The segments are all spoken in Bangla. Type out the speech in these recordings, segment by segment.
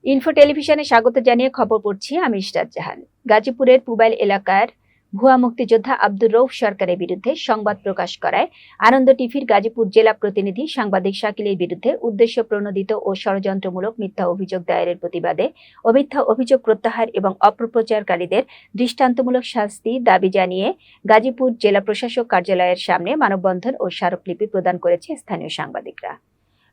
ইনফো টেলিভিশনে স্বাগত জানিয়ে খবর পড়ছি আমি ইশরাত জাহান। গাজীপুরের পুবাইল এলাকার ভুয়া মুক্তিযোদ্ধা আব্দুর রউফ সরকারের বিরুদ্ধে সংবাদ প্রকাশ করায় আনন্দ টিভির গাজীপুর জেলা প্রতিনিধি সাংবাদিক শাকিলের বিরুদ্ধে উদ্দেশ্য প্রণোদিত ও ষড়যন্ত্রমূলক মিথ্যা অভিযোগ দায়েরের প্রতিবাদে ও মিথ্যা অভিযোগ প্রত্যাহার এবং অপপ্রচারকারীদের দৃষ্টান্তমূলক শাস্তি দাবি জানিয়ে গাজীপুর জেলা প্রশাসক কার্যালয়ের সামনে মানববন্ধন ও স্মারকলিপি প্রদান করেছে স্থানীয় সাংবাদিকরা।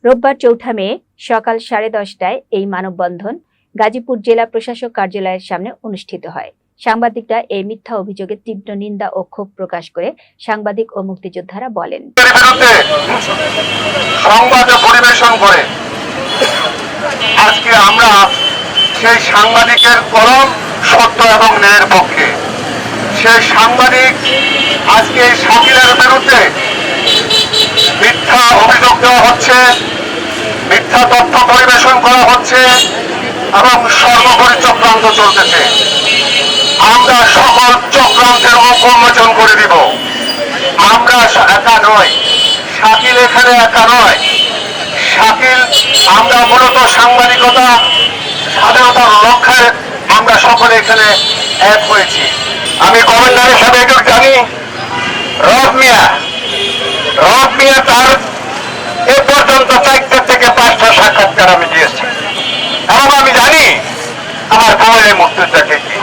রোববার ৪ মে সকাল 10:30টায় এই মানববন্ধন গাজীপুর জেলা প্রশাসক কার্যালয়ের সামনে অনুষ্ঠিত হয়। সাংবাদিকরা এই মিথ্যা অভিযোগে তীব্র নিন্দা ও ক্ষোভ প্রকাশ করে সাংবাদিক ও মুক্তিযোদ্ধারা বলেন, সংবাদ পরিবেশন করে আজকে আমরা সেই সাংবাদিকের পরম সত্য এবং ন্যায়ের পক্ষে। সেই সাংবাদিক আজকে শাকিলের বিরুদ্ধে মিথ্যা অভিযোগ দেওয়া হচ্ছে, মিথ্যা তথ্য পরিবেশন করা হচ্ছে এবং সর্বোপরি চক্রান্ত চলতেছে। আমরা সকল চক্রান্তের উন্মোচন করে দিব। আমরা একা নয়, শাকিল এখানে একা নয়। শাকিল, আমরা মূলত সাংবাদিকতা স্বাধীনতার লক্ষ্যে আমরা সকলে এখানে এক হয়েছি। আমি কমান্ডার হিসাবে এটুকু জানি, রব মিয়া তার এ পর্যন্ত 4 থেকে 5টা সাক্ষাৎকার আমি দিয়েছি এবং আমি জানি আমার ভুয়ারের মুক্তিযোদ্ধাকে কি।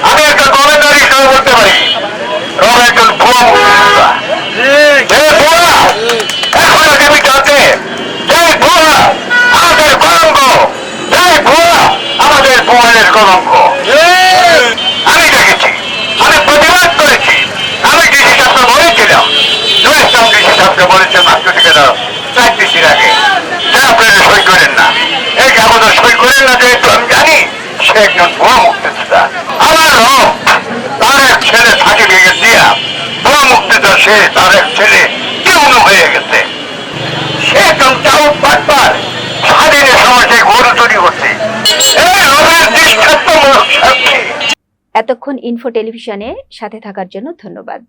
আমি একটা কমান্ডার হিসেবে বলতে পারি, রব একজন ভুয়া মুক্তিযোদ্ধা। এখন আগামী কাছে যাই ভুয়া আমাদের কলঙ্ক, যাই ভুয়া আমাদের ভুয়ারের কলঙ্ক। আমি দেখেছি, আমি প্রতিবাদ করেছি, আমি ডিসি সাহেবকে বলেছিলাম, ডিসি সাহেবকে বলেছেন মাত্র থেকে 4 ডিসির আগে যে আপনারা সই করেন না, এই কাগজে সই করেন না, যেহেতু আমি জানি সে একজন ভুয়া মুক্তিযোদ্ধা। আমার রব তার এক ছেলে থাকে ভেঙে দিয়া ভুয়া মুক্তিযোদ্ধা, সে তার এক ছেলে কেউন হয়ে গেছে। সে একজন চাউট পাটপার স্বাধীনের সমাজে গরু তৈরি করছে। এই রবের দৃষ্টান্তমূলক সাক্ষী। এতক্ষণ ইনফো টেলিভিশনের সাথে থাকার জন্য ধন্যবাদ।